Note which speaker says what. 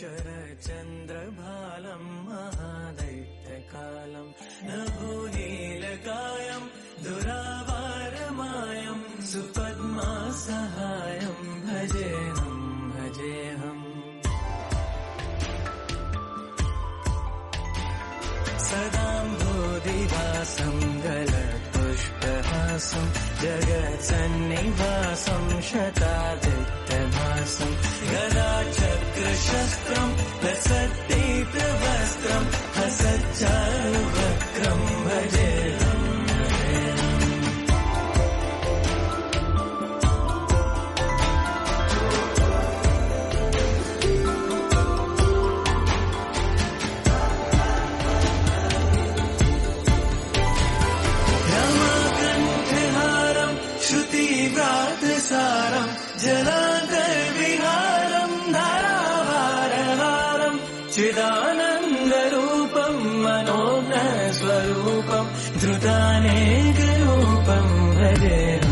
Speaker 1: शरचन्द्रभालं महादैत्यकालं नभोनीलकायं दुरावारमायं सुपद्मासहायं भजेऽहम् सदाम्भोदिवासं गलपुष्पहासं जगत्सन्निवासं शतादित्यभासं गदाचक्रशस्त्रं लसद्दीप्तवस्त्रं हसच्चारुवक्त्रं भजेऽहम् श्रुतिव्रातसारं जलान्तर्विहारं धारावारहारं चिदानन्दरूपं मनोज्ञस्वरूपं धृतानेकरूपं भजेऽहम्